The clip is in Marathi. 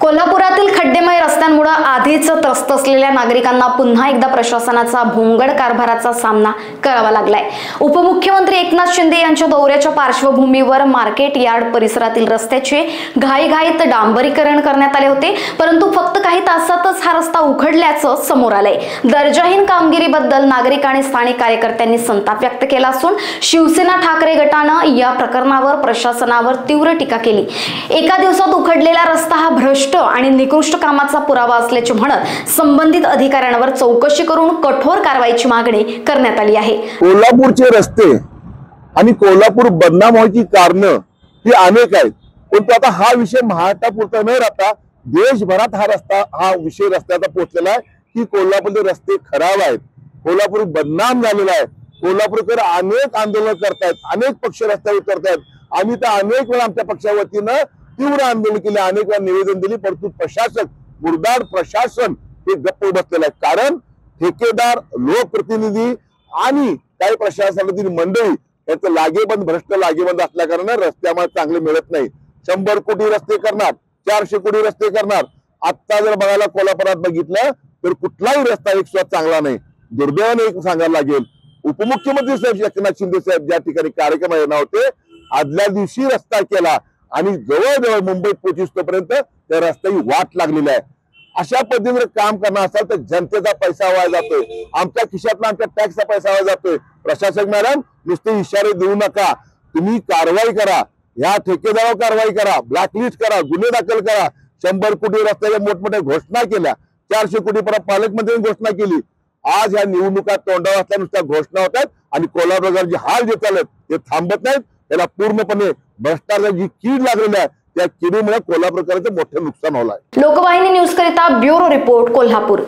कोल्हापुरातील खड्डेमय रस्त्यांमुळे आधीच त्रस्त असलेल्या नागरिकांना पुन्हा एकदा प्रशासनाचा भोंगळ कारभाराचा सामना करावा लागलाय। उपमुख्यमंत्री एकनाथ शिंदे यांच्या दौऱ्याच्या पार्श्वभूमीवर मार्केट यार्ड परिसरातील रस्त्याचे घाईघाईत डांबरीकरण करण्यात आले होते, परंतु फक्त काही तासातच हा रस्ता उखडल्याचं समोर आलंय। दर्जाहीन कामगिरीबद्दल नागरिक आणि स्थानिक कार्यकर्त्यांनी संताप व्यक्त केला असून शिवसेना ठाकरे गटानं या प्रकरणावर प्रशासनावर तीव्र टीका केली। एका दिवसात उखडलेला रस्ता हा भ्रष्ट आणि निकृष्ट कामाचा पुरावा असल्याचे म्हणत संबंधित अधिकाऱ्यांवर चौकशी करून कठोर कारवाईची मागणी करण्यात आली आहे। कोल्हापूरचे रस्ते आणि कोल्हापूर बदनाम व्हायची कारण ही अनेक आहेत, पण आता हा विषय महाराष्ट्रापुरता न राहता देशभरात हा विषय रस्त्याचा पोहोचलेला आहे की कोल्हापूरचे रस्ते खराब आहेत, कोल्हापूर बदनाम झालेला आहे। कोल्हापूरकर अनेक आंदोलन करतायत, अनेक पक्ष रस्त्यावर उतरतायत। आम्ही तर अनेक वेळा आमच्या पक्षाच्या वतीनं तीव्र आंदोलन केले, अनेक वेळा निवेदन दिली, परंतु प्रशासक मुरदाड प्रशासन हे गप्प बसलेलं आहे। कारण ठेकेदार, लोकप्रतिनिधी आणि काही प्रशासनातील मंडळी यांचं लागेबंद, भ्रष्ट लागेबंद असल्या कारणाने रस्ते आम्हाला चांगले मिळत नाही। 100 कोटी रस्ते करणार, 400 कोटी रस्ते करणार। आता जर बघायला कोल्हापुरात बघितलं तर कुठलाही रस्ता एक सुद्धा चांगला नाही। दुर्दैवाने एक सांगायला लागेल, उपमुख्यमंत्री साहेब एकनाथ शिंदे साहेब ज्या ठिकाणी कार्यक्रम येणार होते, आदल्या दिवशी रस्ता केला आणि जवळजवळ मुंबईत पोहोचतोपर्यंत त्या रस्त्याची वाट लागलेली आहे। अशा पद्धतीने काम करणार असाल तर जनतेचा पैसा वाया जातोय, आमच्या खिशातला आमच्या टॅक्सचा पैसा वाया जातोय। प्रशासक मॅडम, नुसते इशारे देऊ नका, तुम्ही कारवाई करा, या ठेकेदारावर कारवाई करा, ब्लॅकलिस्ट करा, गुन्हे दाखल करा। 100 कोटी रस्त्याच्या मोठमोठ्या घोषणा केल्या, 400 कोटी परत पालकमंत्र्यांनी घोषणा केली। आज ह्या निवडणुका तोंडावर असल्या नुसत्या घोषणा होतात आणि कोल्हापूरकर जे हाल जे चालत ते थांबत नाहीत। त्याला पूर्णपणे भ्रष्टाचाराची कीड लागलेली आहे, त्या किडीमुळे कोल्हापूरकरांचं मोठं नुकसान होलंय। लोकवाहिनी न्यूज करिता ब्युरो रिपोर्ट, कोल्हापूर।